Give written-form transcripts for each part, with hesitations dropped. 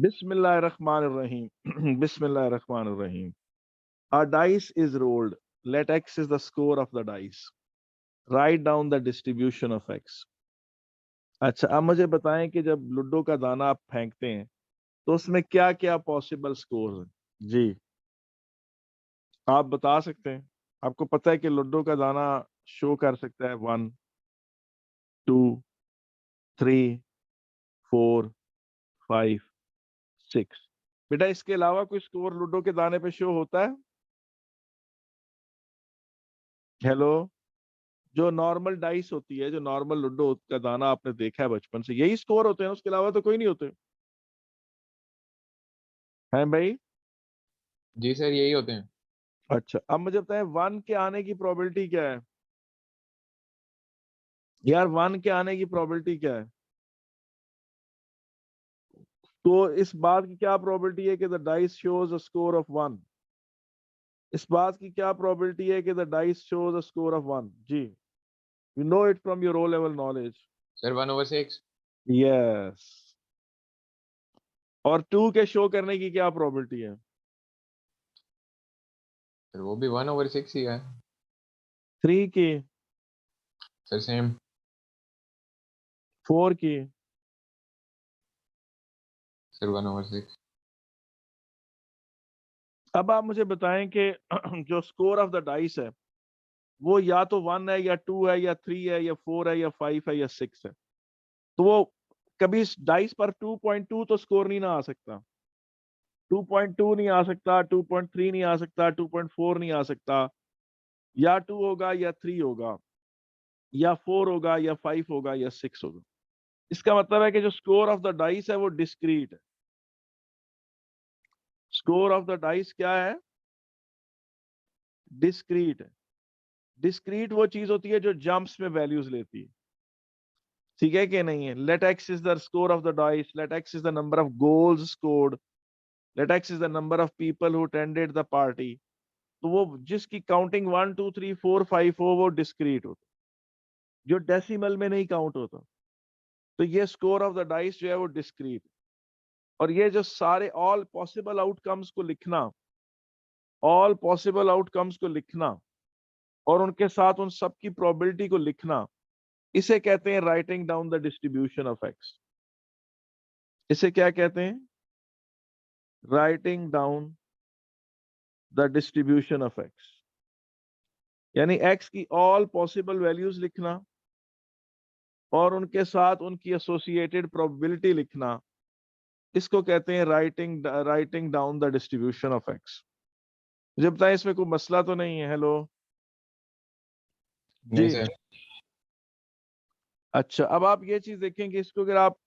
Bismillahirrahmanirrahim. Bismillahirrahmanirrahim. A dice is rolled. Let x is the score of the dice. Write down the distribution of x. अच्छा, अब मुझे बताएं कि जब ludo का दाना आप फेंकते हैं तो उसमें क्या क्या पॉसिबल स्कोर है जी। आप बता सकते हैं। आपको पता है कि लूडो का दाना शो कर सकता है 1, 2, 3, 4, 5, 6। बेटा इसके अलावा कोई स्कोर लूडो के दाने पे शो होता है? हेलो। जो नॉर्मल डाइस होती है, जो नॉर्मल लूडो का दाना आपने देखा है बचपन से, यही स्कोर होते हैं, उसके अलावा तो कोई नहीं होते हैं भाई। जी सर, यही होते हैं। अच्छा, अब मुझे बताएं 1 के आने की प्रोबेबिलिटी क्या है? यार 1 के आने की प्रोबेबिलिटी क्या है? तो इस बात की क्या प्रोबेबिलिटी है कि the dice shows a score of 1? इस बात की क्या प्रोबेबिलिटी है कि the dice shows a score of 1 जी? You know it from your O level knowledge. Sir 1/6। Yes. और 2 के शो करने की क्या प्रोबेबिलिटी है? सर वो भी 1/6 ही है। 3 की? Sir same. 4 की? सर 1/6। अब आप मुझे बताएं कि जो स्कोर ऑफ द डाइस है वो या तो 1 है या 2 है या 3 है या 4 है या 5 है या 6 है। तो वो कभी इस डाइस पर 2.2 तो स्कोर नहीं ना आ सकता। 2.2 नहीं आ सकता, 2.3 नहीं आ सकता, 2.4 नहीं आ सकता। या 2 होगा या 3 होगा, या 4 होगा या 5 होगा या 6 होगा। इसका मतलब है कि जो स्कोर ऑफ द डाइस है वो डिस्क्रीट है। स्कोर ऑफ द डाइस क्या है? डिस्क्रीट है। डिस्क्रीट वो चीज होती है जो जंप्स में वैल्यूज लेती है। ठीक है कि नहीं है? Let X is the score of the dice, let X is the number of goals scored, let X is the number of people who attended the party. तो वो जिसकी काउंटिंग 1, 2, 3, 4, 5 हो वो डिस्क्रीट होता, जो डेसिमल में नहीं काउंट होता। तो ये स्कोर ऑफ द डाइस जो है वो डिस्क्रीट। और ये जो सारे ऑल पॉसिबल आउटकम्स को लिखना, ऑल पॉसिबल आउटकम्स को लिखना और उनके साथ उन सब की प्रोबेबिलिटी को लिखना, इसे कहते हैं writing down the distribution of x. इसे क्या कहते हैं? Writing down the distribution of x. यानी एक्स की ऑल पॉसिबल वैल्यूज लिखना और उनके साथ उनकी एसोसिएटेड प्रोबेबिलिटी लिखना, इसको कहते हैं writing down the distribution of x. मुझे बताएं इसमें कोई मसला तो नहीं है? हेलो नहीं जी। सर। अच्छा, अब आप ये चीज देखें कि इसको अगर आप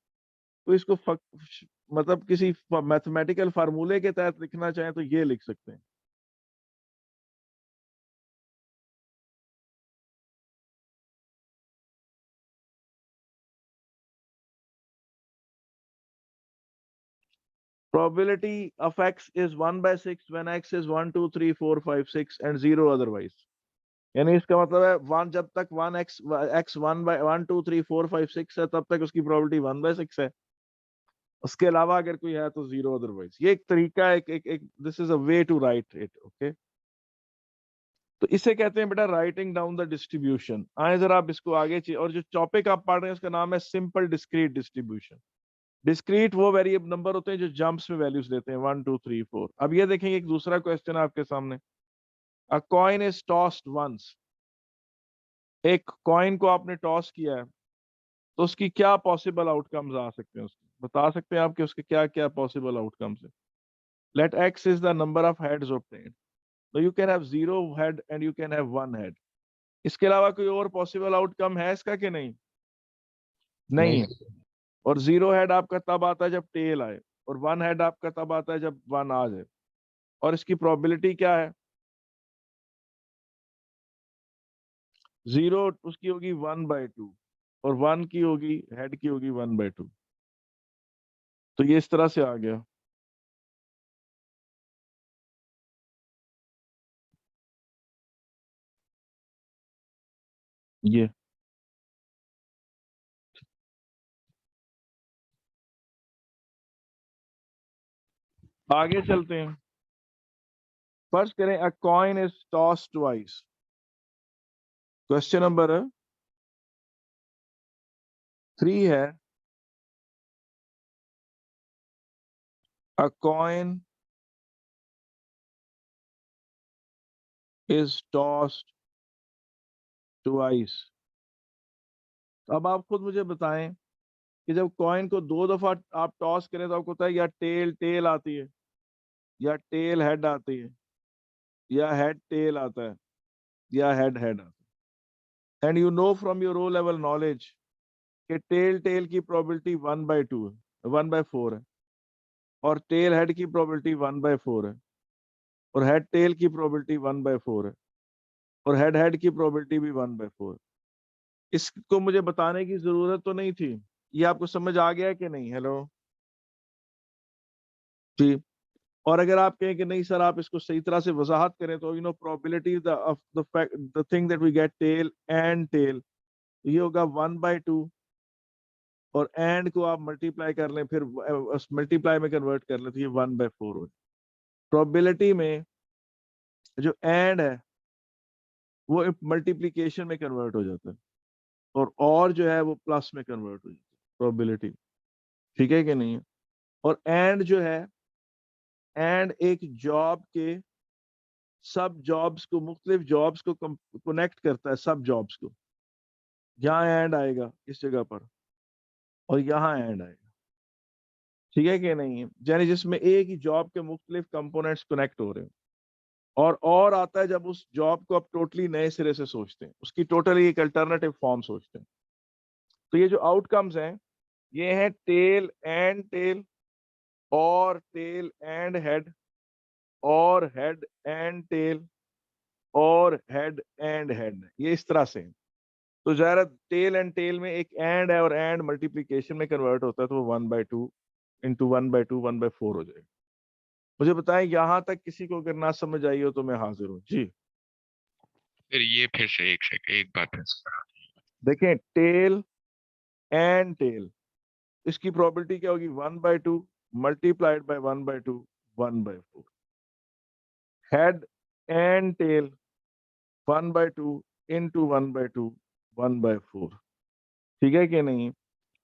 तो इसको मतलब किसी मैथमेटिकल फार्मूले के तहत लिखना चाहें तो ये लिख सकते हैं। Probability of x is 1/6 when x is 1, 2, 3, 4, 5, 6 and 0 otherwise। यानी इसका मतलब है 1 जब तक 1 x 1/1 2 3 4 5 6 है तब तक उसकी प्रोबेबिलिटी 1/6 है। उसके अलावा अगर कोई है तो 0 अदरवाइज। ये एक तरीका है, एक this is a way to write it. Okay, तो इसे कहते हैं बेटा राइटिंग डाउन द डिस्ट्रीब्यूशन। आए जरा आप इसको आगे और जो टॉपिक आप पढ़ रहे हैं उसका नाम है सिंपल डिस्क्रीट डिस्ट्रीब्यूशन। डिस्क्रीट वो वेरिएबल नंबर होते हैं जो जंप्स में वैल्यूज लेते हैं 1, 2, 3, 4। अब ये देखेंगे एक दूसरा क्वेश्चन आपके सामने। A coin is tossed once. एक कॉइन को आपने टॉस किया है तो उसकी क्या पॉसिबल आउटकम्स आ सकते हैं? उसके बता सकते हैं आप कि उसके क्या क्या पॉसिबल आउटकम्स है? Let X is the number of heads obtained. तो you can have 0 head and you can have 1 head. इसके अलावा कोई और पॉसिबल आउटकम है इसका कि नहीं? नहीं नहीं है। सर। और 0 हेड आपका तब आता है जब टेल आए, और 1 हेड आपका तब आता है जब 1 आ जाए। और इसकी प्रोबेबिलिटी क्या है? 0 उसकी होगी 1/2 और 1 की होगी, हेड की होगी 1/2। तो ये इस तरह से आ गया। ये आगे चलते हैं। फर्स्ट करें, अ coin is toss twice. Question number 3 है, अ कॉइन इज टॉस्ड ट्वाइस। अब आप खुद मुझे बताएं कि जब कॉइन को 2 दफा आप टॉस करें तो आपको पता है या टेल टेल आती है, या टेल हेड आती है, या हेड टेल आता है, या हेड हेड आता है। And you know from your O level knowledge कि टेल टेल की प्रोबेबिलिटी 1/2 है, 1/4 है, और टेल हेड की प्रोबेबिलिटी 1/4 है, और हेड टेल की प्रोबेबिलिटी 1/4 है, और हेड हेड की प्रोबेबिलिटी भी 1/4 है। इसको मुझे बताने की जरूरत तो नहीं थी। ये आपको समझ आ गया है कि नहीं? हेलो जी। और अगर आप कहें कि नहीं सर आप इसको सही तरह से वजाहत करें तो probability of the fact the thing that we get tail and tail, ये होगा 1/2, और एंड को आप मल्टीप्लाई कर लें, फिर उस मल्टीप्लाई में कन्वर्ट कर लें तो ये 1/4 हो। प्रोबेबिलिटी में जो एंड है वो मल्टीप्लीकेशन में कन्वर्ट हो जाता है, और जो है वो प्लस में कन्वर्ट हो जाता है प्रोबेबिलिटी। ठीक है कि नहीं है? और एंड जो है, एंड एक जॉब के सब जॉब्स को, मुख्तलिफ जॉब्स को कनेक्ट करता है, सब जॉब्स को। यहाँ एंड आएगा इस जगह पर, और यहाँ एंड आएगा। ठीक है कि नहीं है? यानी जिसमें एक ही जॉब के मुख्तलिफ कंपोनेंट्स कनेक्ट हो रहे हैं। और आता है जब उस जॉब को आप टोटली नए सिरे से सोचते हैं, उसकी टोटली एक अल्टरनेटिव फॉर्म सोचते हैं। तो ये जो आउटकम्स हैं ये हैं टेल एंड टेल, और टेल एंड हेड, और हेड एंड टेल, और हेड एंड हेड, ये इस तरह से है। तो ज़ाहिर टेल एंड टेल में एक एंड है, और एंड मल्टीप्लीकेशन में कन्वर्ट होता है, तो वो 1/2 इंटू 1/2 1/4 हो जाएगा। मुझे बताएं यहां तक किसी को अगर ना समझ आई हो तो मैं हाजिर हूँ जी। फिर ये फिर से एक बात है। देखें, टेल एंड टेल, इसकी प्रोबेबिलिटी क्या होगी? 1/2 multiplied by 1/2 1/4। Head and tail 1/2 into 1/2 1/4। ठीक है कि नहीं?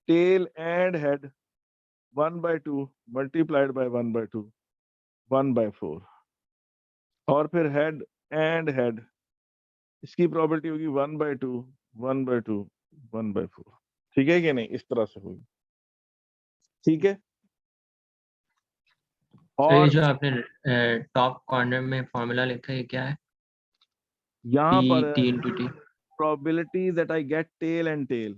Tail and head 1/2 multiplied by 1/2 1/4, और फिर हेड एंड हेड, इसकी प्रोबेबिलिटी होगी 1/2 1/2 1/4। ठीक है कि नहीं? इस तरह से होगी। ठीक है। तो ये और जो आपने टॉप कॉर्नर में फॉर्मूला लिखा है, क्या है? यहाँ P पर T into T। Probability that I get tail and tail,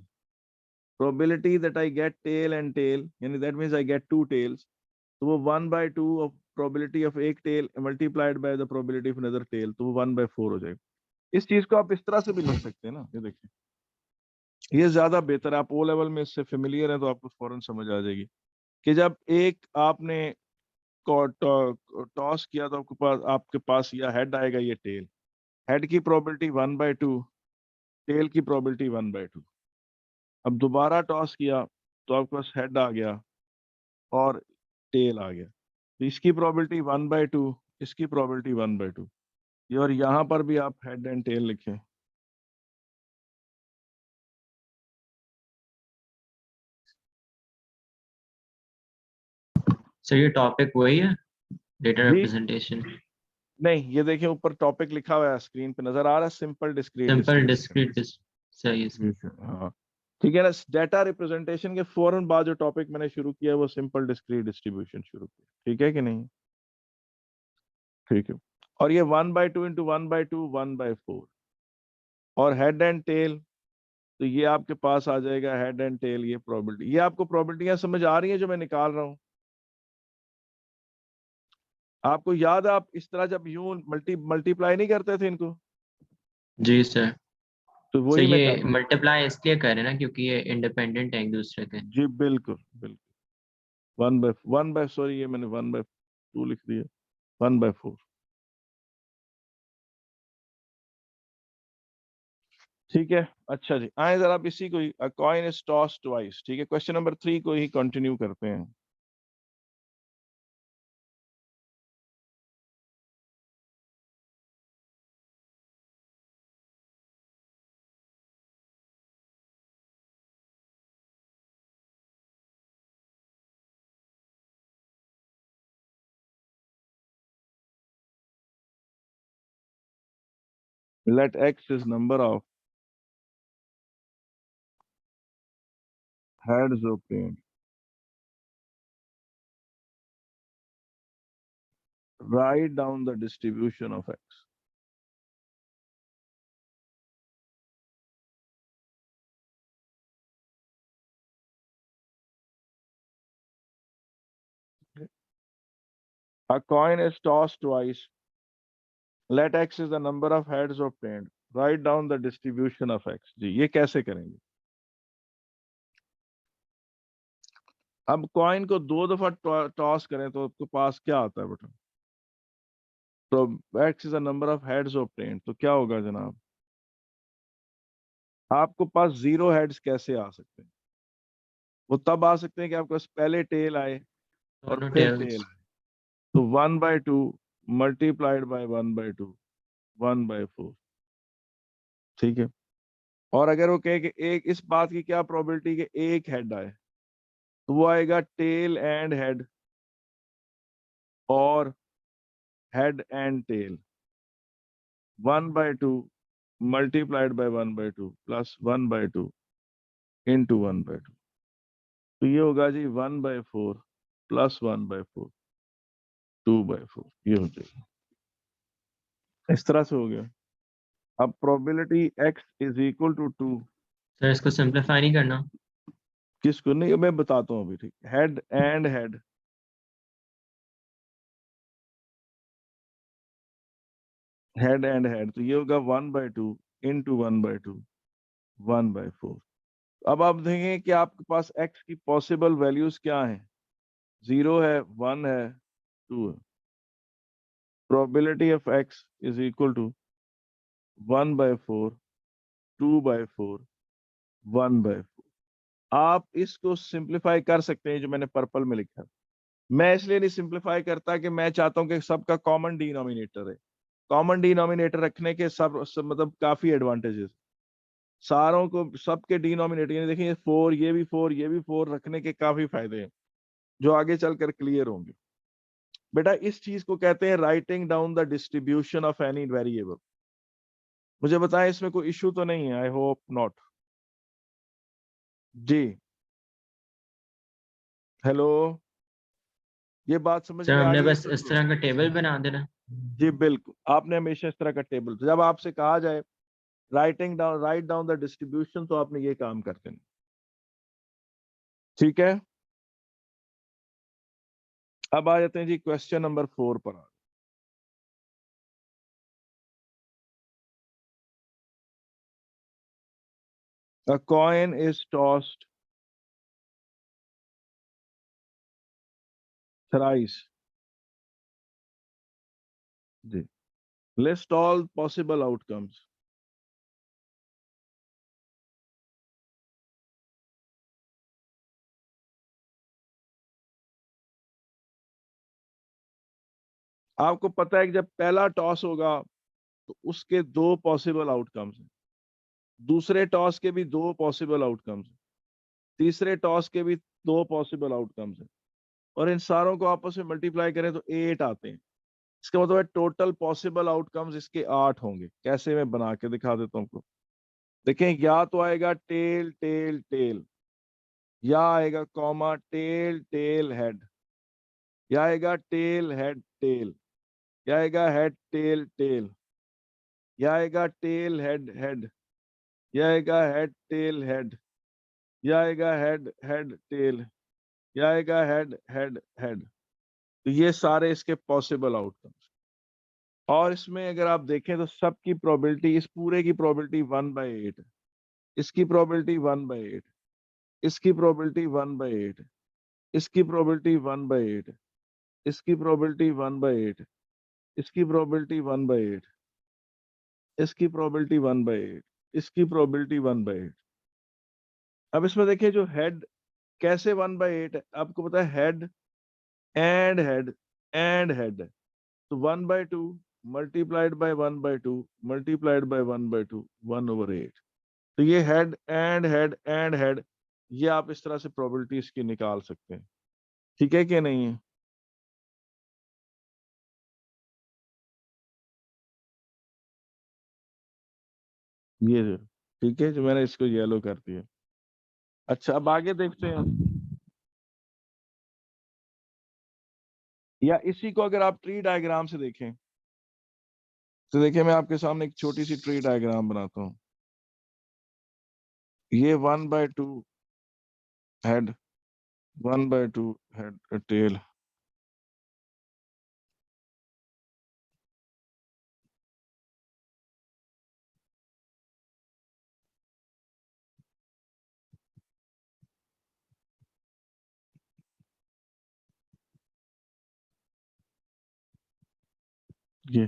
probability that I get tail and tail, यानी that means I get 2 tails, तो वो 1/2 ऑफ प्रोबेबिलिटी ऑफ एक tail multiplied by the probability of another tail, तो वो 1/4 हो जाएगा। इस चीज को आप इस तरह से भी लिख सकते हैं ना, ये देखिए, ये ज्यादा बेहतर है। आप ओ लेवल में इससे फेमिलियर है तो आपको फौरन समझ आ जाएगी कि जब एक आपने टॉस किया तो आपके पास या हेड आएगा या टेल। हेड की प्रोबेबिलिटी 1/2, टेल की प्रोबेबिलिटी 1/2। अब दोबारा टॉस किया तो आपके पास हेड आ गया और टेल आ गया, तो इसकी प्रोबेबिलिटी 1/2, इसकी प्रोबेबिलिटी 1/2। और यहाँ पर भी आप हेड एंड टेल लिखें। सर ये टॉपिक वही है, डेटा जी रिप्रेजेंटेशन? नहीं, ये देखिए ऊपर टॉपिक लिखा हुआ है, स्क्रीन पे नजर आ रहा है, simple discrete simple distribution. Discrete. सही है सर। हाँ ठीक है ना। डेटा रिप्रेजेंटेशन के फौरन बाद जो टॉपिक मैंने शुरू किया वो सिंपल डिस्क्रीट डिस्ट्रीब्यूशन शुरू किया। ठीक है कि नहीं? ठीक है। और ये 1/2 इंटू 1/2 1/4, और हेड एंड टेल, तो ये आपके पास आ जाएगा हेड एंड टेल, ये प्रोबेबिलिटी। ये आपको प्रोबेबिलिटियां समझ आ रही हैं जो मैं निकाल रहा हूं? आपको याद है आप इस तरह जब यूं मल्टीप्लाई नहीं करते थे इनको, जी सर। तो सर वही मैं कर ये रहा हूँ। मल्टीप्लाई इसलिए करें ना क्योंकि ये इंडिपेंडेंट है एक दूसरे के। जी बिल्कुल बिल्कुल। 1/1 सॉरी, ये मैंने 1/2 लिख दिया, 1/4। ठीक है। अच्छा जी, आए जरा आप इसी को ही, a coin is tossed twice. ठीक है, क्वेश्चन नंबर 3 को ही कंटिन्यू करते हैं। let x is number of heads obtained. Write down the distribution of x. A coin is tossed twice. Let x is the number of heads obtained. Write down the distribution of x. जी ये कैसे करेंगे? अब coin को 2 दफा toss करें तो आपके पास क्या आता है बेटा? तो x is the number of heads obtained. तो क्या होगा जनाब? आपको पास 0 हेड्स कैसे आ सकते हैं? वो तब आ सकते हैं कि आपके पास पहले टेल आए और दोनों फिर tails। टेल आए। तो 1/2 मल्टीप्लाइड बाय 1/2 1/4। ठीक है। और अगर वो कहे कि एक, इस बात की क्या प्रोबेबिलिटी कि एक हेड आए, तो वो आएगा टेल एंड हेड और head and tail 1/2 multiplied by 1/2 plus 1/2 into 1/2। तो ये होगा जी 1/4 प्लस 1/4 2/4। ये हो जाएगा, इस तरह से हो गया। अब probability x is equal to 2। Sir इसको सिंप्लीफाई नहीं करना? किसको नहीं, मैं बताता हूँ अभी। ठीक, head and head, head and head, तो ये होगा 1/2 इंटू 1/2 1/4। अब आप देखें कि आपके पास x की पॉसिबल वैल्यूज क्या हैं? 0 है, 1 है, 2 है। Probability of x is equal to 1/4 2/4 1/4। आप इसको सिंप्लीफाई कर सकते हैं, जो मैंने पर्पल में लिखा है। मैं इसलिए नहीं सिंप्लीफाई करता कि मैं चाहता हूं कि सबका कॉमन डिनोमिनेटर है। कॉमन डिनोमिनेटर रखने के सब मतलब काफी एडवांटेजेस। सारों को सबके डिनोमिनेटर, यानी देखिए 4, ये भी 4, ये भी 4 रखने के काफी फायदे हैं, जो आगे चलकर क्लियर होंगे। बेटा इस चीज को कहते हैं writing down the distribution of any variable. मुझे बताएं इसमें कोई इशू तो नहीं है? I hope not. जी हेलो, ये बात समझ सर में आ हमने गई है बस इस सबको? तरह का टेबल बना देना। जी बिल्कुल, आपने हमेशा इस तरह का टेबल, जब आपसे कहा जाए राइट डाउन द डिस्ट्रीब्यूशन, तो आपने ये काम करते हैं। ठीक है, अब आ जाते हैं जी क्वेश्चन नंबर 4 पर। A coin is tossed thrice. Ji, list all possible outcomes. आपको पता है कि जब पहला टॉस होगा तो उसके 2 पॉसिबल आउटकम्स हैं, दूसरे टॉस के भी 2 पॉसिबल आउटकम्स हैं, तीसरे टॉस के भी 2 पॉसिबल आउटकम्स हैं, और इन सारों को आपस में मल्टीप्लाई करें तो 8 आते हैं। इसका मतलब है टोटल पॉसिबल आउटकम्स इसके 8 होंगे। कैसे, मैं बना के दिखा देता हूँ आपको। देखें, या तो आएगा टेल टेल टेल, या आएगा कॉमा टेल टेल हेड, या आएगा टेल हेड टेल, या आएगा हेड टेल टेल, या आएगा टेल हेड हेड, या आएगा हेड टेल हेड, या आएगा हेड हेड टेल, या आएगा हेड हेड हेड। तो ये सारे इसके पॉसिबल आउटकम्स। और इसमें अगर आप देखें तो सबकी प्रोबेबिलिटी, इस पूरे की प्रोबेबिलिटी 1/8 है, इसकी प्रोबेबिलिटी 1/8, इसकी प्रोबेबिलिटी 1/8, इसकी प्रोबेबिलिटी 1/8, इसकी प्रोबेबिलिटी 1/8, इसकी प्रोबेबिलिटी 1/8, इसकी प्रोबेबिलिटी 1/8, इसकी प्रोबेबिलिटी 1/8। अब इसमें देखिए जो हेड कैसे 1/8 है, आपको पता है head and head and head, तो 1/2 मल्टीप्लाइड बाय 1/2 मल्टीप्लाइड बाय 1/2 1/8। तो ये head and head and head, ये आप इस तरह से प्रोबेबिलिटी इसकी निकाल सकते हैं। ठीक है कि नहीं है? ये जो, ठीक है, जो मैंने इसको येलो कर दिया। अच्छा, अब आगे देखते हैं। या इसी को अगर आप ट्री डायग्राम से देखें तो देखिए, मैं आपके सामने एक छोटी सी ट्री डायग्राम बनाता हूँ। ये 1/2 हेड, 1/2 हेड टेल, ये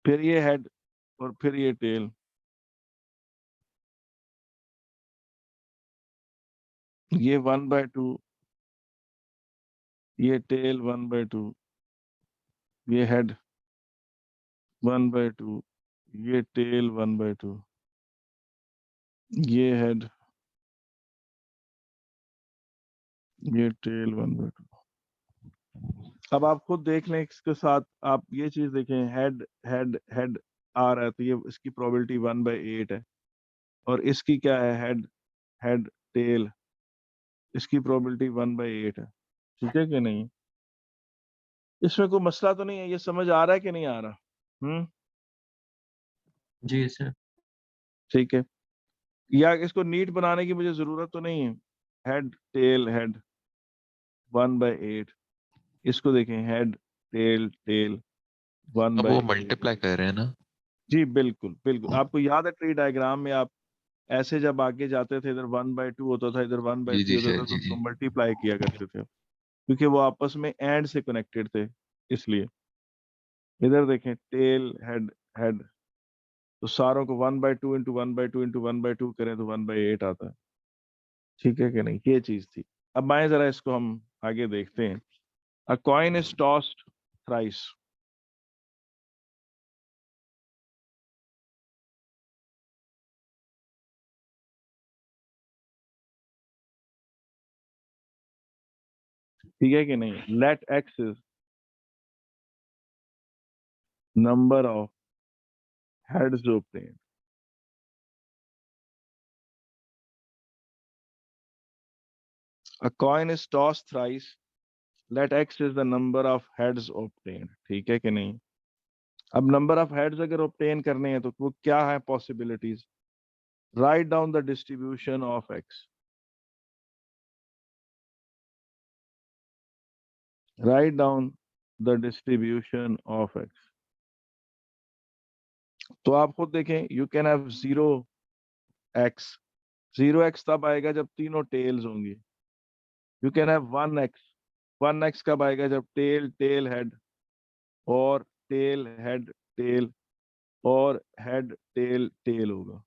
फिर ये हेड और फिर ये टेल, ये 1/2, ये टेल 1/2, ये हेड 1/2, ये टेल 1/2, ये हेड, ये टेल 1/2। अब आप खुद देख लें, इसके साथ आप ये चीज देखें, हेड हेड हेड आ रहा है तो ये इसकी प्रोबेबिलिटी 1/8 है, और इसकी क्या है, हेड हेड टेल, इसकी प्रोबेबिलिटी 1/8 है। ठीक है कि नहीं? इसमें कोई मसला तो नहीं है? ये समझ आ रहा है कि नहीं आ रहा? जी सर। ठीक है। या इसको नीट बनाने की मुझे जरूरत तो नहीं है। हेड 1/8, इसको देखें, हेड टेल टेल अब वो 1/8। मल्टीप्लाई कर रहे हैं ना। जी बिल्कुल बिल्कुल, आपको याद है ट्री डायग्राम में आप ऐसे जब आगे जाते थे, इधर 1/2 होता था, इधर वन बाई जी थ्री जी होता सर, था, तो जी उसको जी। मल्टीप्लाई किया करते थे, क्योंकि वो आपस में एंड से कनेक्टेड थे, इसलिए। इधर देखें, टेल हेड हेड, तो सारों को 1/2 इंटू 1/2 इंटू 1/2 करें तो 1/8 आता है। ठीक है कि नहीं? ये चीज थी। अब आए जरा इसको हम आगे देखते हैं। A coin is tossed thrice. ठीक है कि नहीं? Let X is number of heads obtained. A coin is tossed thrice. Let x is the number of heads obtained. ठीक है कि नहीं? अब नंबर ऑफ हेड्स अगर ऑब्टेन करने हैं तो वो क्या है possibilities? Write down the distribution of x. Write down the distribution of x. तो आप खुद देखें, you can have 0x। 0x तब आएगा जब तीनों टेल्स होंगी। You can have 1x। 1x कब आएगा? जब टेल टेल हेड और टेल हेड टेल और हेड टेल टेल होगा।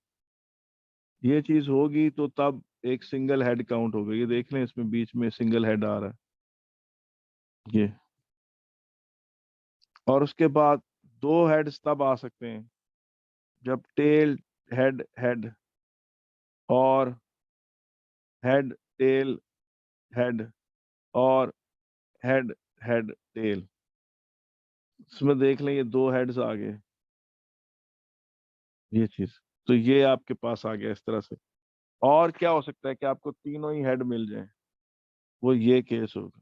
ये चीज होगी तो तब एक सिंगल हेड काउंट होगा। ये देख लें, इसमें बीच में सिंगल हेड आ रहा है, ये। और उसके बाद दो हेड्स तब आ सकते हैं जब टेल हेड हेड और हेड टेल हेड और हेड हेड टेल। इसमें देख लें, ये दो हेड्स आ गए, ये चीज। तो ये आपके पास आ गया इस तरह से। और क्या हो सकता है कि आपको तीनों ही हेड मिल जाएं? वो ये केस होगा।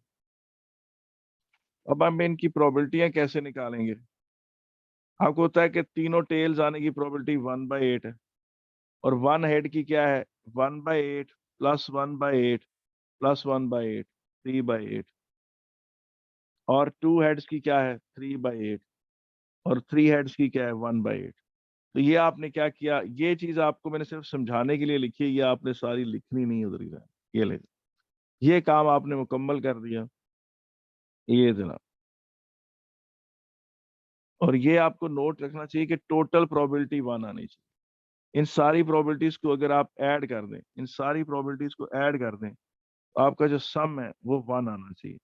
अब हम इनकी प्रोबेबिलिटियां कैसे निकालेंगे? आपको होता है कि तीनों टेल्स आने की प्रोबेबिलिटी 1/8 है, और वन हेड की क्या है? 1/8 प्लस 1/8 प्लस 1/8, 3/8। और टू हेड्स की क्या है? 3/8। और थ्री हेड्स की क्या है? 1/8। तो ये आपने क्या किया? ये चीज आपको मैंने सिर्फ समझाने के लिए लिखी है, ये आपने सारी लिखनी नहीं उधर ही। ये ले, ये काम आपने मुकम्मल कर दिया, ये जनाब। और ये आपको नोट रखना चाहिए कि टोटल प्रोबेबिलिटी 1 आनी चाहिए। इन सारी प्रोबेबिलिटीज को अगर आप ऐड कर दें, इन सारी प्रोबेबिलिटीज को ऐड कर दें, तो आपका जो सम है वो 1 आना चाहिए।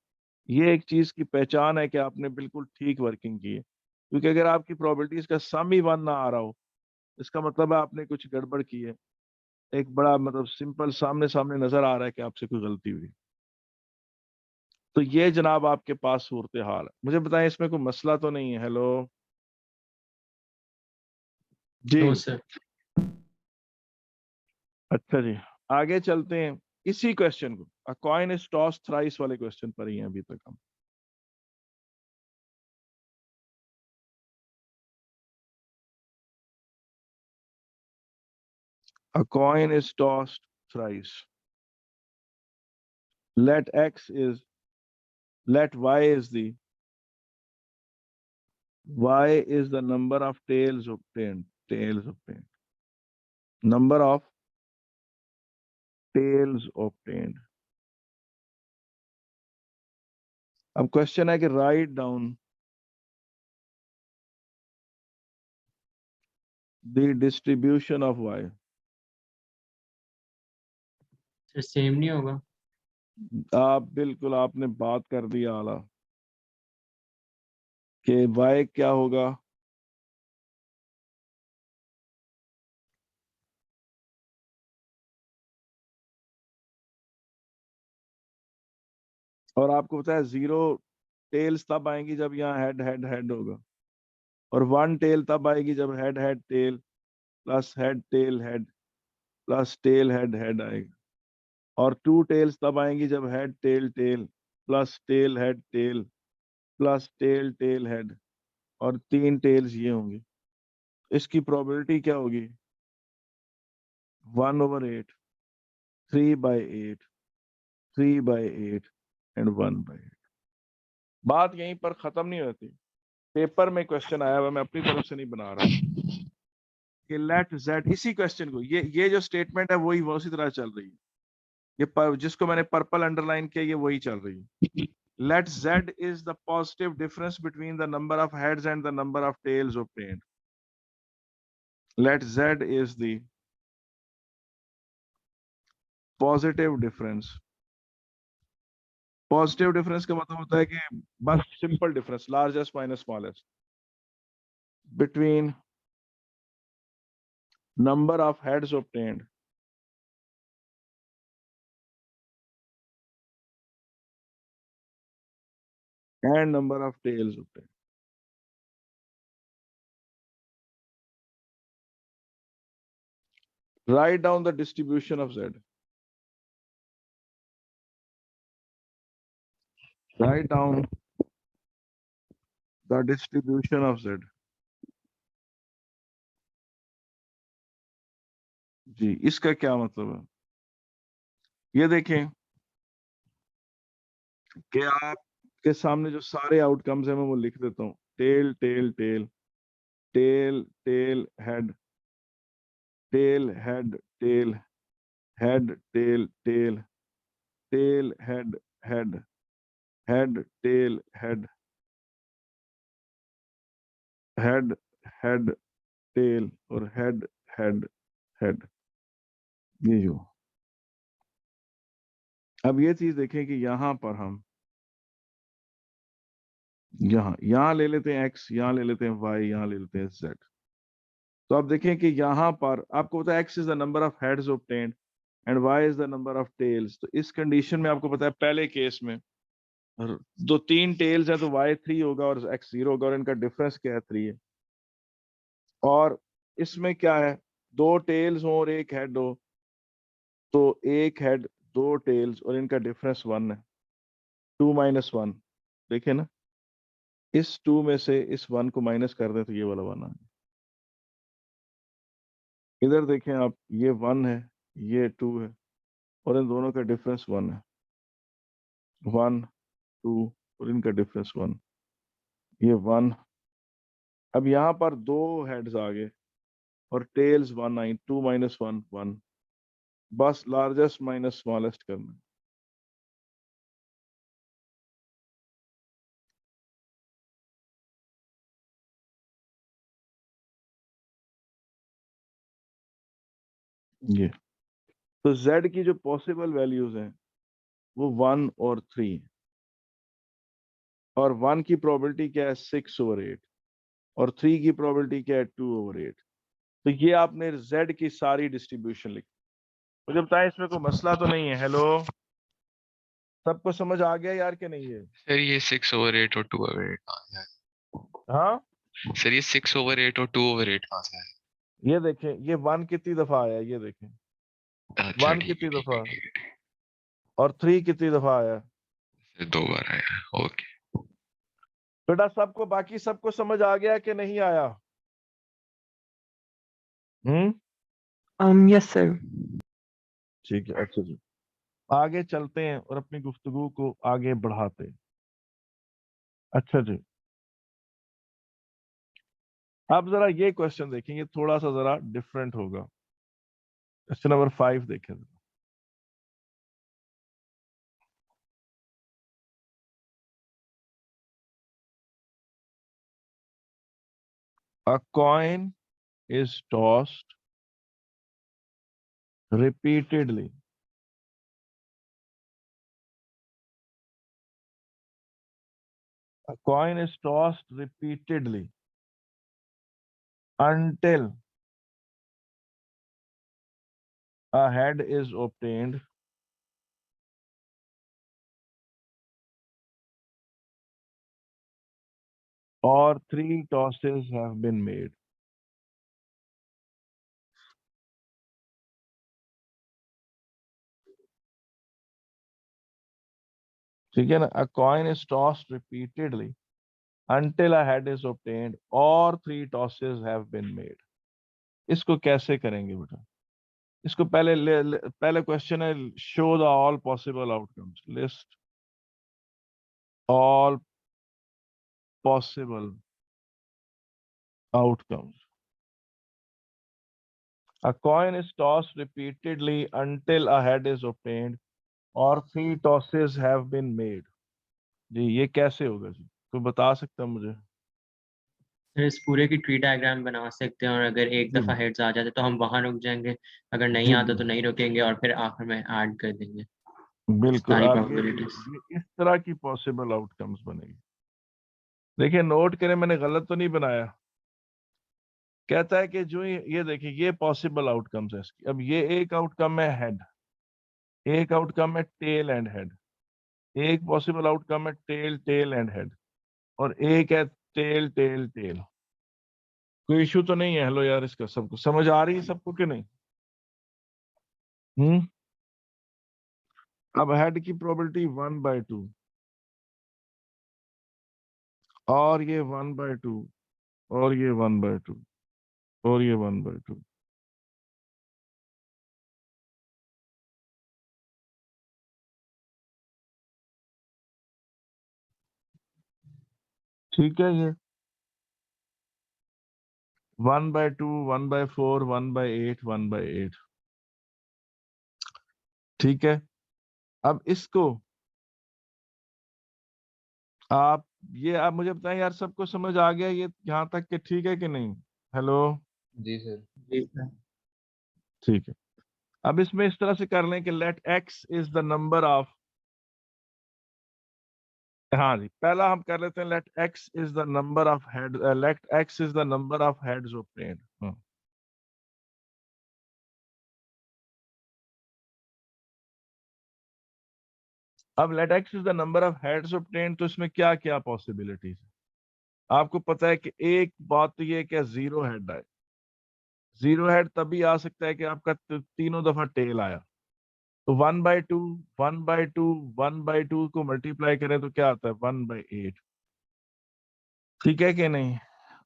ये एक चीज की पहचान है कि आपने बिल्कुल ठीक वर्किंग की है, क्योंकि अगर आपकी प्रोबेबिलिटीज का सम ही 1 ना आ रहा हो, इसका मतलब है आपने कुछ गड़बड़ की है। एक बड़ा मतलब सिंपल सामने सामने नजर आ रहा है कि आपसे कोई गलती हुई। तो ये जनाब आपके पास सूरत हाल है। मुझे बताएं, इसमें कोई मसला तो नहीं है? हेलो जी। No sir. अच्छा जी, आगे चलते हैं इसी क्वेश्चन को, a coin is tossed thrice वाले क्वेश्चन पर ही हैं अभी तक हम। A coin is tossed thrice. Let y is the number of tails obtained. Number of tails obtained. अब क्वेश्चन है कि write down the distribution of y. तो सेम नहीं होगा? आप बिल्कुल आपने बात कर दी आला कि y क्या होगा, और आपको पता है 0 टेल्स तब आएंगी जब यहाँ हेड हेड हेड होगा, और 1 टेल तब आएगी जब head head tail plus head tail head plus tail head head आएगा, और 2 टेल्स तब आएंगी जब head tail tail plus tail head tail plus tail tail head, और 3 टेल्स ये होंगी। इसकी प्रोबेबिलिटी क्या होगी? 1/8, 3/8, 3/8 एंड 1/8। बात यहीं पर खत्म नहीं होती, पेपर में क्वेश्चन आया हुआ, मैं अपनी तरफ से नहीं बना रहा कि लेट z, इसी क्वेश्चन को, ये जो स्टेटमेंट है वही उसी तरह चल रही है, जिसको मैंने पर्पल अंडरलाइन किया ये वही चल रही है। Let z is the positive difference between the number of heads and the number of tails obtained. Let z is the positive difference. Positive difference का मतलब होता है कि बस simple difference, largest minus smallest, between number of heads obtained and number of tails obtained. Write down the distribution of z. Write down the distribution of z. जी, इसका क्या मतलब है? ये देखें कि आपके सामने जो सारे आउटकम्स हैं मैं वो लिख देता हूँ। Tail tail tail tail tail head tail head tail head tail tail tail head head head tail head head head tail और हेड हेड हेड। ये जो अब ये चीज देखें कि यहाँ पर हम यहाँ ले लेते हैं x, यहाँ ले लेते हैं y, यहाँ ले लेते हैं z। तो आप देखें कि यहाँ पर आपको पता है x is the number of heads obtained and y is the number of tails. तो इस कंडीशन में आपको पता है पहले केस में दो 3 टेल्स है तो y 3 होगा और x 0 होगा, और इनका डिफरेंस क्या है? 3 है। और इसमें क्या है, 2 टेल्स हो और 1 हेड हो, तो 1 हेड 2 टेल्स और इनका डिफरेंस 1 है, 2 - 1। देखे ना, इस 2 में से इस 1 को माइनस कर दें तो ये वाला 1 आ गया। इधर देखें आप, ये 1 है, ये 2 है, और इन दोनों का डिफरेंस 1 है, 1 2, और इनका डिफरेंस 1, ये 1। अब यहाँ पर 2 हेड्स आ गए और टेल्स 1 आई, 2 - 1 1। बस लार्जेस्ट माइनस स्मॉलेस्ट करना। ये तो z की जो पॉसिबल वैल्यूज हैं वो 1 और 3, और 1 की प्रोबेबिलिटी क्या है? 6/8, और 3 की प्रोबेबिलिटी क्या है? 2/8। तो ये आपने z की सारी डिस्ट्रीब्यूशन लिखी। मुझे बताएं इसमें कोई मसला तो नहीं है? हेलो, सबको समझ आ गया यार कि नहीं है? सर ये 6/8 और 2/8 कहाँ से आया? हाँ, सर ये 6/8 और 2/8 कहाँ से आया? ये देखें, ये 1 कितनी दफा आया, ये देखें अच्छा 1 ठीक कितनी है, ठीक दफा है, ठीक है। और 3 कितनी दफा आया? फिर 2 बार आया, ओके। बेटा सबको, बाकी सबको समझ आ गया कि नहीं आया? Yes sir. ठीक है, अच्छा जी, आगे चलते हैं और अपनी गुफ्तगू को आगे बढ़ाते हैं। अच्छा जी, अब जरा ये क्वेश्चन देखेंगे, थोड़ा सा जरा डिफरेंट होगा। क्वेश्चन नंबर 5 देखें। A coin is tossed repeatedly. A coin is tossed repeatedly until a head is obtained or 3 tosses have been made. ठीक है ना? A coin is tossed repeatedly until a head is obtained or 3 tosses have been made. इसको कैसे करेंगे बेटा? इसको पहले question है, show the all possible outcomes, list all possible outcomes. A coin is tossed repeatedly until a head is obtained or 3 tosses have been made. जी ये कैसे होगा जी? कोई बता सकता है मुझे? सर इस पूरे की ट्री डायग्राम बना सकते हैं और अगर एक जी दफा हेड्स आ जाते तो हम वहां रुक जाएंगे, अगर नहीं जी आता तो नहीं रुकेंगे और फिर आखिर में ऐड कर देंगे बिल्कुल, सारी आप प्रोबेबिलिटीज। ये इस तरह की पॉसिबल आउटकम्स बनेगी। देखिए नोट करें, मैंने गलत तो नहीं बनाया। कहता है कि जो ये देखिए, ये पॉसिबल आउटकम्स है इसकी। अब ये एक आउटकम है हेड, एक आउटकम है टेल एंड हेड, एक पॉसिबल आउटकम है टेल टेल एंड हेड, और एक है टेल टेल टेल। कोई इशू तो नहीं है? हेलो यार, इसका सबको समझ आ रही है सबको कि नहीं? हम्म। अब हेड की प्रोबेबिलिटी 1/2 और ये 1/2 और ये 1/2 और ये 1/2। ठीक है, ये 1/2 1/4 1/8 1/8। ठीक है, अब इसको आप मुझे बताएं यार, सबको समझ आ गया ये यहाँ तक के? ठीक है कि नहीं? हेलो। जी सर। जी सर। ठीक है, अब इसमें इस तरह से कर लें कि let X is the number of, हाँ जी, पहला हम कर लेते हैं let X is the number of head, let X is the number of heads obtained. अब let X is the number of heads obtained, तो इसमें क्या क्या पॉसिबिलिटीज है? आपको पता है कि एक बात तो ये है कि जीरो हेड आए। जीरो हेड तभी आ सकता है कि आपका तीनों दफा टेल आया। तो 1/2 1/2 1/2 को मल्टीप्लाई करें तो क्या आता है? 1/8। ठीक है कि नहीं?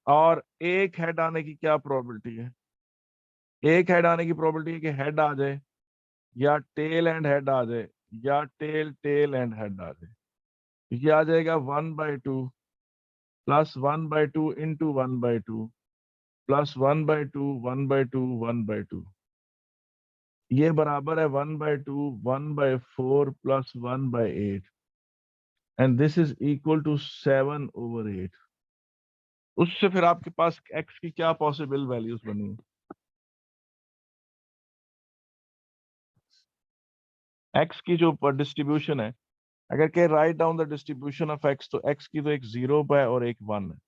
और एक हेड आने की क्या प्रोबेबिलिटी है? एक हेड आने की प्रोबेबिलिटी है कि हेड आ जाए या टेल एंड हेड आ जाए या टेल टेल एंड हेड आ जाए। ये आ जाएगा 1/2 प्लस 1/2 इंटू 1/2 प्लस 1/2 1/2 1/2। ये बराबर है 1/2 1/4 plus 1/8 and this is equal to 7/8। उससे फिर आपके पास एक्स की क्या पॉसिबल वैल्यूज बनी? एक्स की जो डिस्ट्रीब्यूशन है, अगर कहे write down the distribution of x, तो एक्स की तो एक 0 है और एक 1 है।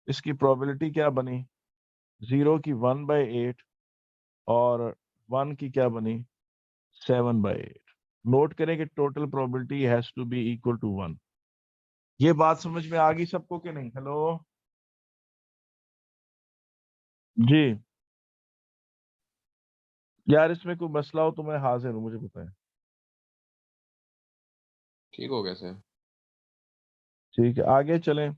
इसकी प्रोबेबिलिटी क्या बनी? 0 की 1/8 और 1 की क्या बनी? 7/8। नोट करें कि total probability has to be equal to 1। ये बात समझ में आ गई सबको कि नहीं? हेलो जी, यार इसमें कोई मसला हो तो मैं हाजिर हूँ, मुझे बताएं। ठीक हो गया सर। ठीक है, आगे चलें।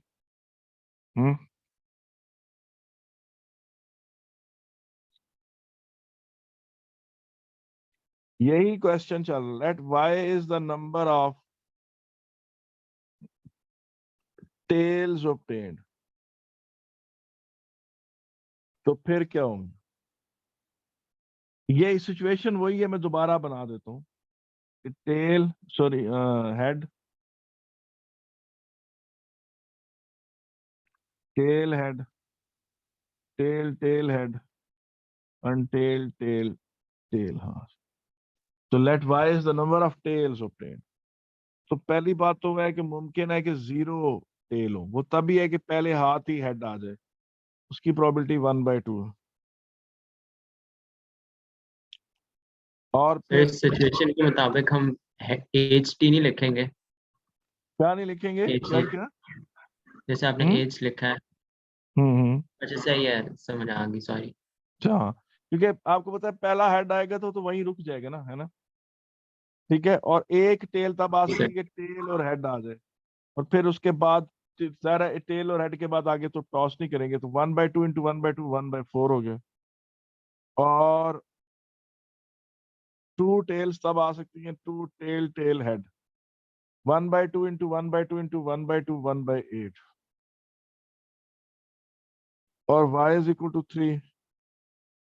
यही क्वेश्चन चल रहा। Let Y is the number of tails obtained. तो फिर क्या होंगे? ये सिचुएशन वही है, मैं दोबारा बना देता हूँ। Tail, sorry, head, tail head, tail tail head, and tail tail tail. हाँ, तो let Y is the number of tails obtained. तो पहली बात तो वह है कि मुमकिन है कि 0 टेल हो, वो तभी है कि पहले हाथ ही हेड आ जाए, उसकी प्रोबेबिलिटी 1/2 है। और तो फिर इस सिचुएशन के मुताबिक हम एज टी नहीं लिखेंगे। क्या नहीं लिखेंगे? एज क्या क्या? जैसे आपने हम्म एज लिखा है। हम्म। अच्छा सही है, समझ आ गई, सॉरी। अच्छा हाँ, क्योंकि आपको पता है पहला हेड आएगा तो वहीं रुक जाएगा ना, है ना? ठीक है, और एक टेल तब आ सकती है कि टेल और हेड आ जाए, और फिर उसके बाद सारा टेल और हेड के बाद आगे तो टॉस नहीं करेंगे, तो 1/2 इंटू 1/2 1/4 हो गया। और 2 टेल्स तब आ सकती हैं, 2 tail tail head, 1/2 into 1/2 into 1/2 1/8। और y is equal to 3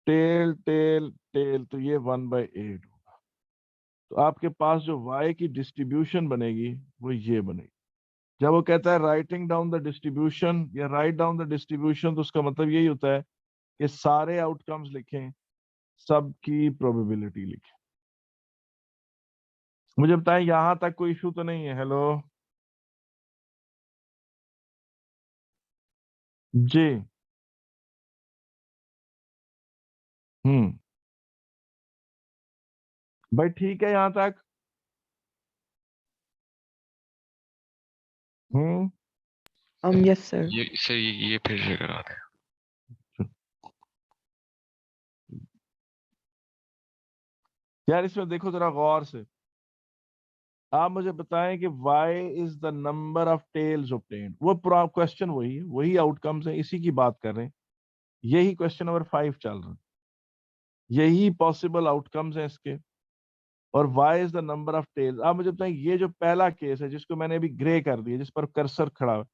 tail tail tail, तो ये 1/8 होगा। तो आपके पास जो y की डिस्ट्रीब्यूशन बनेगी वो ये बनेगी। जब वो कहता है राइटिंग डाउन द डिस्ट्रीब्यूशन या राइट डाउन द डिस्ट्रीब्यूशन, तो उसका मतलब यही होता है कि सारे आउटकम्स लिखें, सबकी प्रोबेबिलिटी लिखें। मुझे बताएं, यहां तक कोई इशू तो नहीं है? हेलो जी। हम्म, भाई ठीक है यहां तक? हम्म। Yes, sir. ये सर ये फिर से करा दे। यार इसमें देखो जरा गौर से, आप मुझे बताएं कि y is the number of tails obtained. वो पूरा क्वेश्चन वही है, वही आउटकम्स है, इसी की बात कर रहे हैं। यही क्वेश्चन नंबर 5 चल रहा है, यही पॉसिबल आउटकम्स हैं इसके। और y is the number of tails. आप मुझे बताएं, ये जो पहला केस है जिसको मैंने अभी ग्रे कर दिया, जिस पर कर्सर खड़ा है,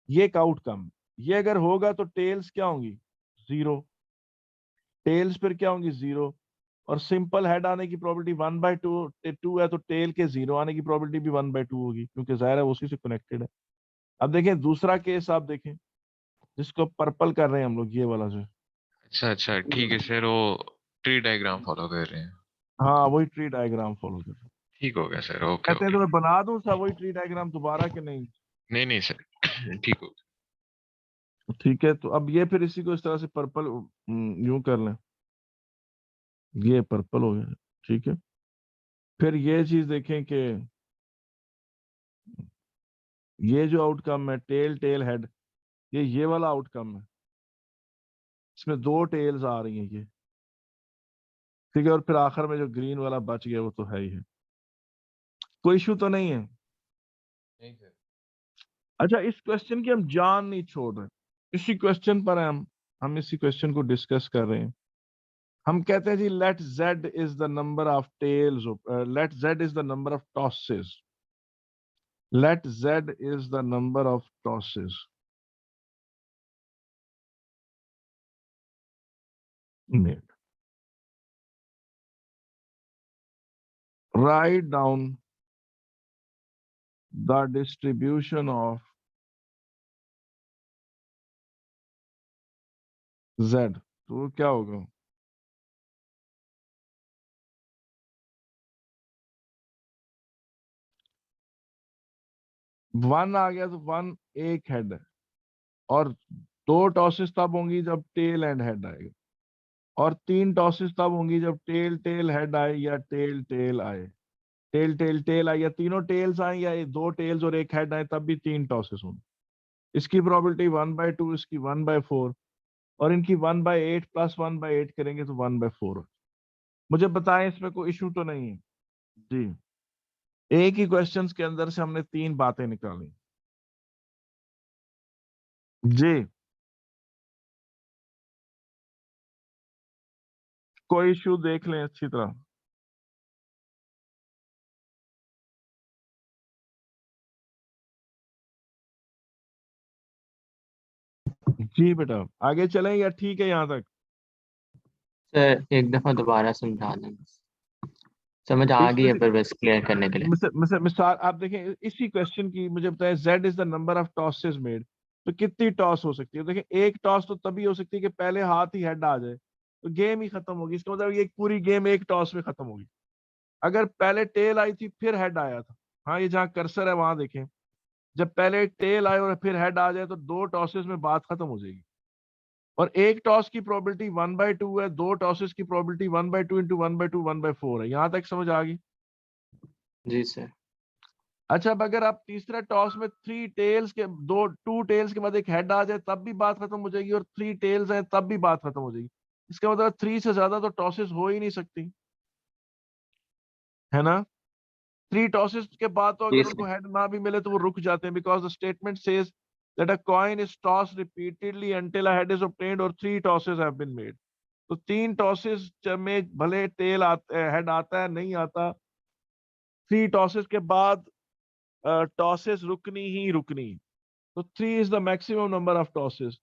ये एक आउटकम है। ये अगर होगा तो टेल्स क्या होंगी? 0। टेल्स फिर क्या होंगी? 0। और सिंपल हेड आने की प्रोबेबिलिटी 1/2 है, तो टेल के 0 आने की प्रोबेबिलिटी भी 1/2 होगी, क्योंकि जाहिर है वो उसी से कनेक्टेड है। अब देखें दूसरा केस, आप देखें जिसको पर्पल कर रहे हैं हम लोग, ये वाला जो अच्छा अच्छा ठीक है सर, वो ट्री डायग्राम फॉलो कर रहे हैं। हाँ वही ट्री डायग्राम फॉलो कर रहे हैं। ठीक हो गया सर, ओके कहते हैं तो ओके। मैं बना दूं सा वही ट्री डायग्राम दोबारा कि नहीं? नहीं नहीं सर ठीक हो ठीक है, तो अब ये फिर इसी को इस तरह से पर्पल यूं कर लें, ये पर्पल हो गया। ठीक है, फिर ये चीज देखें कि ये जो आउटकम है टेल टेल हेड, ये वाला आउटकम है, इसमें 2 टेल्स आ रही हैं ये। ठीक है, और फिर आखिर में जो ग्रीन वाला बच गया वो तो है ही है, कोई इशू तो नहीं है। नहीं सर। अच्छा, इस क्वेश्चन की हम जान नहीं छोड़ रहे, इसी क्वेश्चन पर हम इसी क्वेश्चन को डिस्कस कर रहे हैं। हम कहते हैं जी let z is the number of tails, let z is the number of tosses, let z is the number of tosses made. Write down the distribution of z, तो क्या होगा? 1 आ गया तो 1 एक हेड है, और 2 टॉसेस तब होंगी जब टेल एंड हेड आएगा, और 3 टॉसेस तब होंगी जब टेल टेल हेड आए या टेल टेल आए, टेल टेल टेल आए या तीनों टेल्स आए या 2 टेल्स और एक हेड आए, तब भी 3 टॉसेस होंगी। इसकी प्रोबेबिलिटी 1/2, इसकी 1/4, और इनकी 1/8 प्लस 1/8 करेंगे तो 1/4। मुझे बताएं इसमें कोई इशू तो नहीं है जी। एक ही क्वेश्चंस के अंदर से हमने 3 बातें निकाली जी। कोई इशू देख लें अच्छी तरह। जी बेटा आगे चलें या ठीक है यहाँ तक? सर एक दफा दोबारा समझा दें, समझ आ गई है पर बस क्लियर करने के लिए। मिसाल आप देखें इसी क्वेश्चन की, मुझे बताएं z is the number of tosses made, तो कितनी टॉस हो सकती है? देखें एक टॉस तो तभी हो सकती है कि पहले हाथ ही हेड आ जाए, तो गेम ही खत्म होगी। इसका मतलब ये पूरी गेम एक टॉस में खत्म होगी। अगर पहले टेल आई थी फिर हेड आया था, हाँ ये जहाँ कर्सर है वहां देखें, जब पहले टेल आए और फिर हेड आ जाए तो 2 टॉसेस में बात खत्म हो जाएगी। और एक टॉस की प्रोबेबिलिटी 1/2 है, 2 टॉसेस की प्रोबेबिलिटी 1/2 इंटू 1/2 1/4 है। यहां तक समझ आ गई? जी सर। अच्छा अब अगर आप तीसरा टॉस में 3 टेल्स के 2 टेल्स के बाद एक हेड आ जाए तब भी बात खत्म हो जाएगी, और 3 टेल्स हैं तब भी बात खत्म हो जाएगी। इसका मतलब 3 से ज्यादा तो टॉसेस हो ही नहीं सकती, है ना? 3 टॉसेस के बाद तो जी अगर उनको सर। हेड ना भी मिले तो वो रुक जाते हैं, because the statement says that a coin is toss repeatedly until a head is obtained और 3 टॉसेस हैव बीन मेड। तो 3 टॉसेस में भले टेल हेड आता है नहीं आता, 3 टॉसेस के बाद टॉसेस रुकनी ही रुकनी। तो 3 is the maximum number of tosses.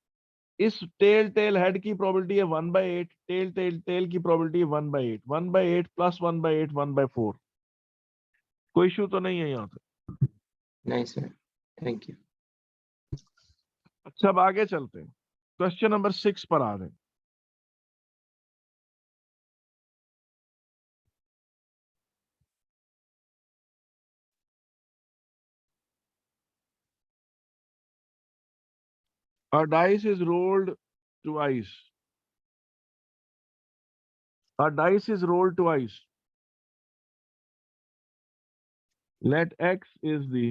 इस टेल टेल हेड की प्रोबेबिलिटी है 1/8, टेल टेल टेल की प्रोबेबिलिटी है 1/8, 1/8 प्लस 1/8 1/4। कोई इशू तो नहीं है यहाँ पे? नहीं सर, थैंक यू। अच्छा अब आगे चलते हैं, क्वेश्चन नंबर 6 पर आ रहे हैं। A dice is rolled twice. A dice is rolled twice. Let x is the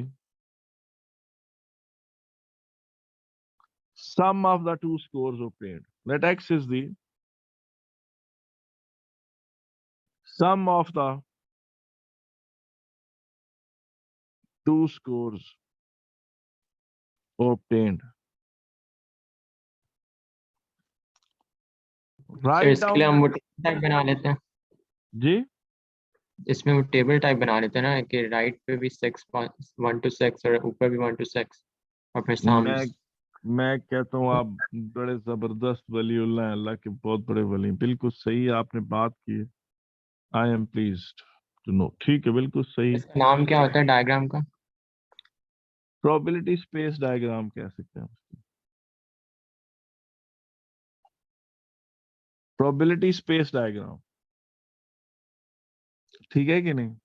sum of the 2 scores obtained. Let x is the sum of the 2 scores obtained. Sir Write इसके लिए down हम the वो table type बना लेते हैं, जी। इसमें वो table type बना लेते हैं ना कि राइट पे भी 6 1 to 6 और ऊपर भी 1 to 6 और फिर सामने। मैं कहता हूँ आप बड़े जबरदस्त वलीउल्लाह हैं, अल्लाह के बहुत बड़े वली। बिल्कुल सही आपने बात की। I am pleased to know. ठीक है बिल्कुल सही। इसका नाम क्या होता है डायग्राम का? प्रोबेबिलिटी स्पेस डायग्राम कह सकते हैं। प्रोबेबिलिटी स्पेस डायग्राम, ठीक है कि नहीं?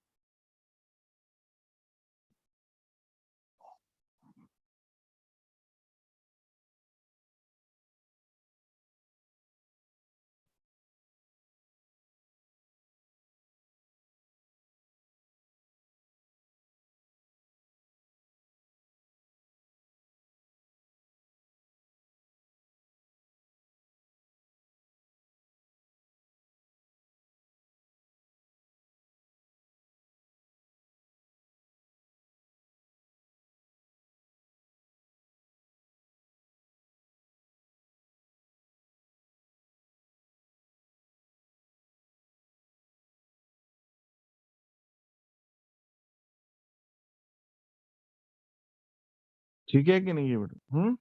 ठीक है कि नहीं ये बेटा?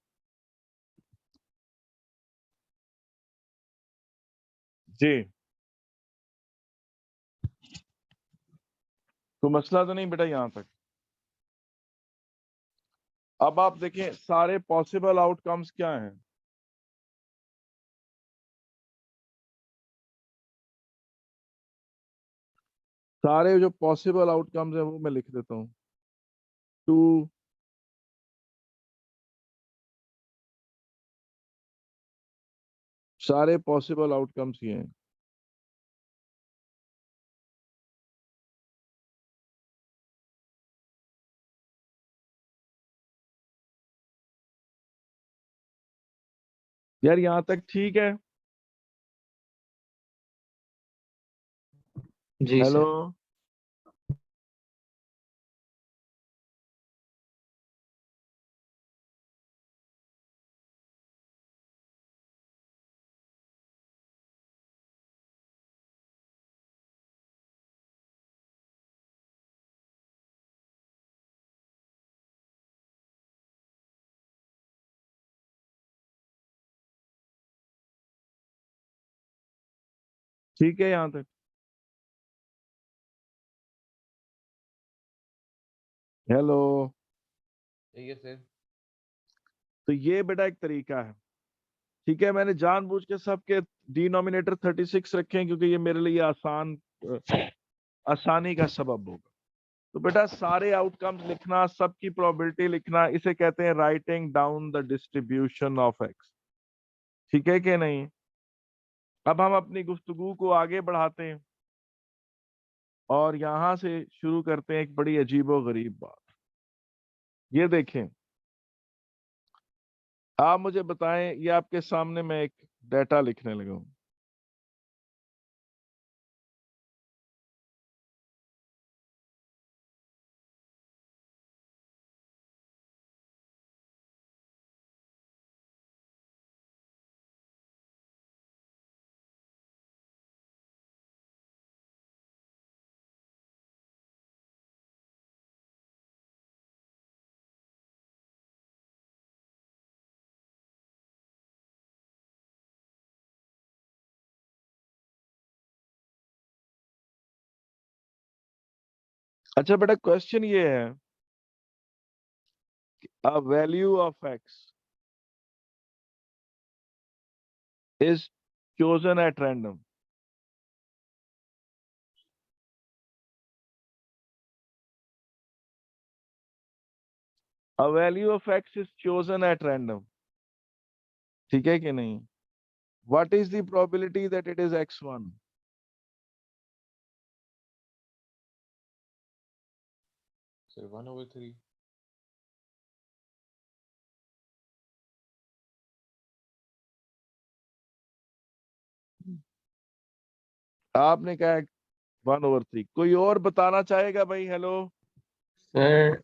जी। तो मसला तो नहीं बेटा यहां तक? अब आप देखें सारे पॉसिबल आउटकम्स क्या हैं। सारे जो पॉसिबल आउटकम्स हैं वो मैं लिख देता हूं। 2 सारे पॉसिबल आउटकम्स ये हैं। यार यहां तक ठीक है? जी हेलो, सर। ठीक है यहाँ तक? हेलो। ठीक है सर। तो ये बेटा एक तरीका है, ठीक है। मैंने जानबूझ के सबके डिनोमिनेटर 36 रखे हैं क्योंकि ये मेरे लिए आसानी का सबब होगा। तो बेटा सारे आउटकम्स लिखना, सबकी प्रोबेबिलिटी लिखना, इसे कहते हैं writing down the distribution of x. ठीक है कि नहीं? अब हम अपनी गुफ्तगू को आगे बढ़ाते हैं और यहां से शुरू करते हैं एक बड़ी अजीबो गरीब बात। ये देखें, आप मुझे बताएं, ये आपके सामने मैं एक डाटा लिखने लगा हूं। अच्छा बेटा, क्वेश्चन ये है, a value of x is chosen at random. A value of x is chosen at random. ठीक है कि नहीं? What is the probability that it is x1? Sir 1/3। आपने कहा 1/3। कोई और बताना चाहेगा भाई? Hello. Sir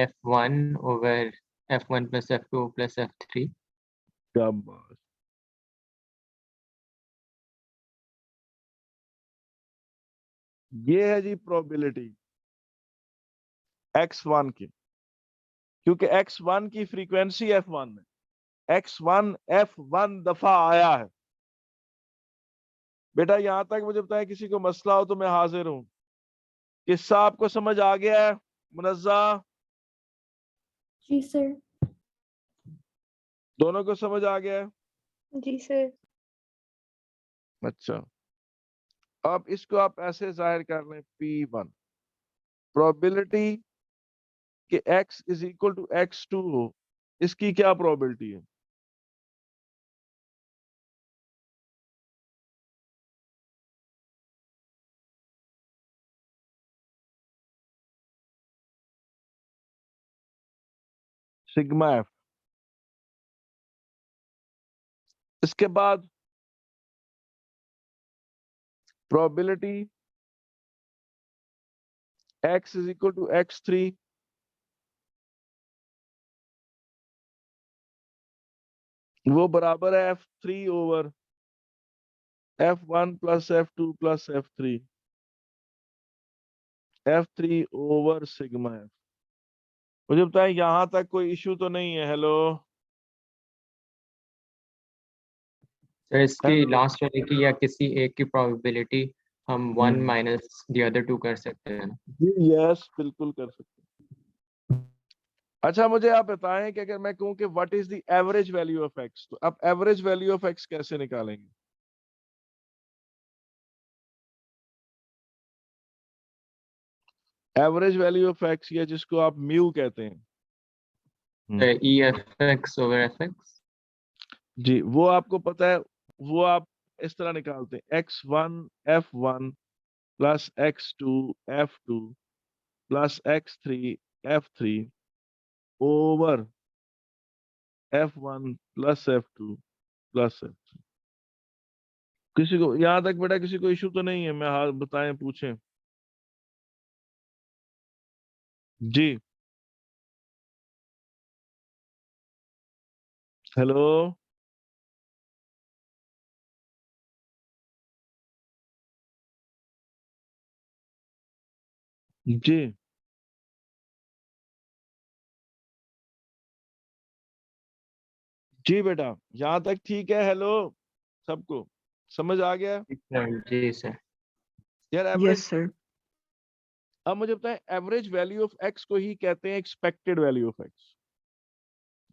F1/F1 plus F2 plus F3। क्या बात! ये है जी प्रोबेबिलिटी x1 की, क्योंकि x1 की फ्रीक्वेंसी f1 है। x1 f1 दफा आया है। बेटा यहां तक मुझे बताएं, किसी को मसला हो तो मैं हाजिर हूं। किस्सा आपको समझ आ गया है? मुनज़्ज़ा, जी सर। दोनों को समझ आ गया है? जी सर। अच्छा, अब इसको आप ऐसे जाहिर कर लें, P1 प्रोबेबिलिटी कि x is equal to x2 हो, इसकी क्या प्रोबेबिलिटी है? Sigma f। इसके बाद probability x is equal to x3, वो बराबर है f3 over f1 plus f2 plus f3, f3 over sigma f। मुझे बताएं यहां तक कोई इशू तो नहीं है? हेलो। सर इसकी हेलो। लास्ट वाले की या किसी एक की प्रोबेबिलिटी हम 1 माइनस द अदर 2 कर सकते हैं ना? जी यस, बिल्कुल कर सकते हैं। अच्छा मुझे आप बताएं कि अगर मैं कहूं कि what is the average value of x, तो आप एवरेज वैल्यू ऑफ एक्स कैसे निकालेंगे? एवरेज वैल्यू ऑफ एक्स, या जिसको आप म्यू कहते हैं। EFX/FX। जी, वो आपको पता है, वो आप इस तरह निकालते हैं, x1 f1 plus x2 f2 plus x3 f3 over f1 plus f2 plus f3। किसी को यहाँ तक बेटा किसी को इशू तो नहीं है? मैं हाल बताएं, पूछें। जी हेलो। जी जी बेटा, यहाँ तक ठीक है? हेलो सबको, समझ आ गया? जी सर। यार Yes, एवरेज, sir. अब मुझे बताएं, एवरेज वैल्यू ऑफ एक्स को ही कहते हैं एक्सपेक्टेड वैल्यू ऑफ एक्स।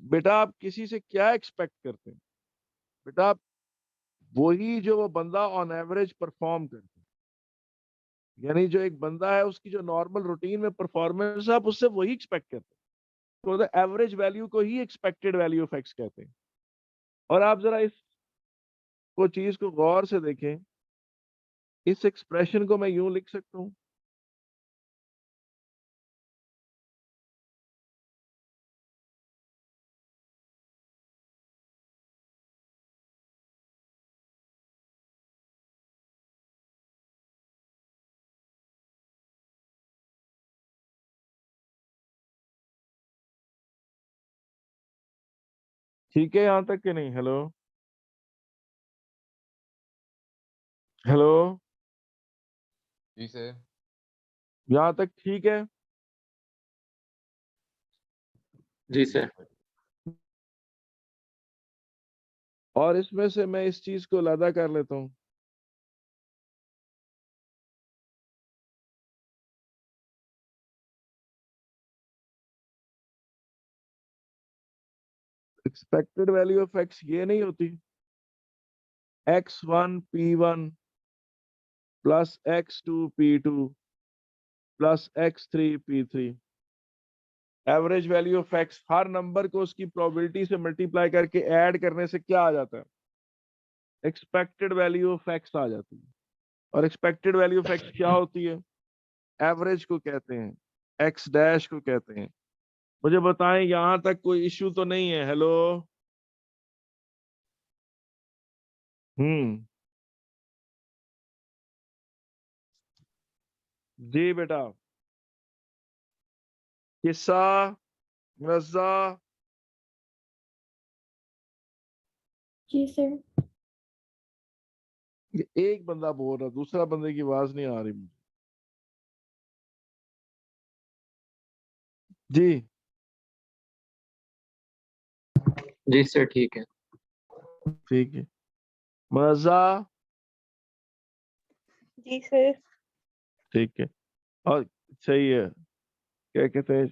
बेटा आप किसी से क्या एक्सपेक्ट करते हैं? बेटा आप वही जो वो बंदा ऑन एवरेज परफॉर्म करता है, यानी जो एक बंदा है उसकी जो नॉर्मल रूटीन में परफॉर्मेंस है, आप उससे वही एक्सपेक्ट करते हैं। तो एवरेज वैल्यू को ही एक्सपेक्टेड वैल्यू ऑफ एक्स कहते हैं। और आप जरा इस को चीज को गौर से देखें, इस एक्सप्रेशन को मैं यूं लिख सकता हूं, ठीक है यहां तक कि नहीं? हेलो हेलो, जी सर। यहां तक ठीक है? जी सर। और इसमें से मैं इस चीज को अलग कर लेता हूं, एक्सपेक्टेड वैल्यू ऑफ एक्स ये नहीं होती x1 p1 plus x2 p2 plus x3 p3। Average value of x, her number को उसकी प्रोबेबिलिटी से मल्टीप्लाई करके ऐड करने से क्या आ जाता है? एक्सपेक्टेड वैल्यू ऑफ एक्स आ जाती है। और एक्सपेक्टेड वैल्यू ऑफ एक्स क्या होती है? एवरेज को कहते हैं, एक्स डैश को कहते हैं। मुझे बताएं यहां तक कोई इश्यू तो नहीं है? हेलो। हम्म। जी बेटा, किस्सा, मजा। जी सर। ये एक बंदा बोल रहा, दूसरा बंदे की आवाज नहीं आ रही मुझे। जी जी सर ठीक है। ठीक है। मजा। जी सर। ठीक है। और सही है, क्या कहते हैं,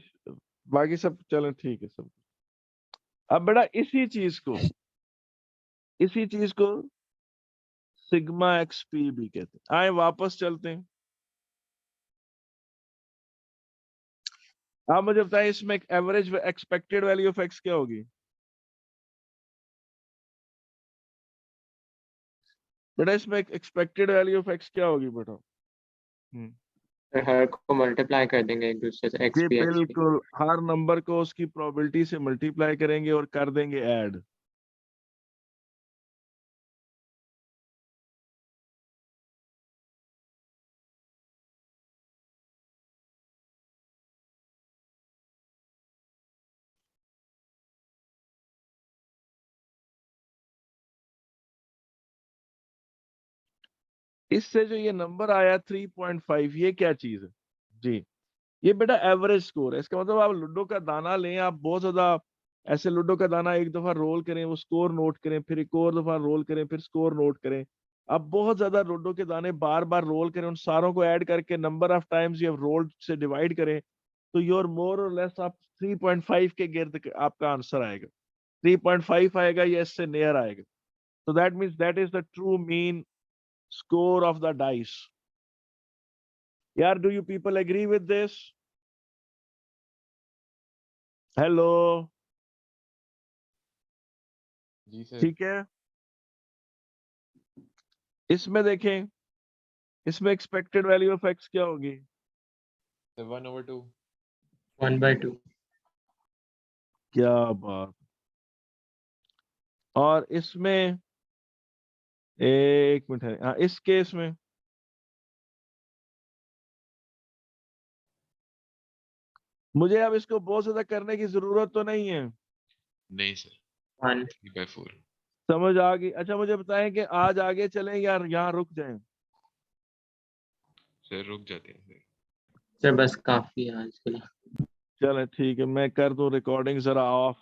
बाकी सब चलो ठीक है सब। अब बेटा इसी चीज को सिग्मा एक्स पी भी कहते हैं। आए वापस चलते हैं। आप मुझे बताएं इसमें average expected value of x क्या होगी? बेटा इसमें एक्सपेक्टेड वैल्यू ऑफ एक्स क्या होगी बेटा? सर हर को मल्टीप्लाई कर देंगे एक दूसरे से x G P x P. बिल्कुल, हर नंबर को उसकी प्रोबेबिलिटी से मल्टीप्लाई करेंगे और कर देंगे ऐड। इससे जो ये नंबर आया 3.5, ये क्या चीज है? जी ये बेटा एवरेज स्कोर है। इसका मतलब आप लूडो का दाना लें, आप बहुत ज्यादा ऐसे लूडो का दाना एक दफा रोल करें, वो स्कोर नोट करें, फिर एक और दफा रोल करें, फिर स्कोर नोट करें। आप बहुत ज्यादा लूडो के दाने बार बार रोल करें, उन सारों को ऐड करके number of times you have rolled से डिवाइड करें, तो योर मोर और लेस आप 3.5 के गिर्द आपका आंसर आएगा। 3.5 आएगा या इससे नियर आएगा। तो that means that is the true mean score of the dice. यार do you people agree with this? Hello. जी सर। ठीक है, इसमें देखें, इसमें एक्सपेक्टेड वैल्यू ऑफ एक्स क्या होगी? सर 1/2। 1/2। क्या बात। और इसमें एक मिनट है, हाँ इस केस में मुझे अब इसको बहुत ज्यादा करने की जरूरत तो नहीं है, नहीं सर, 1 3/4। समझ आ गई। अच्छा मुझे बताएं कि आज आगे चलें या यहाँ रुक जाएं। सर रुक जाते हैं सर। सर बस काफी है आज के लिए। चलें ठीक है, मैं कर दूं रिकॉर्डिंग जरा ऑफ।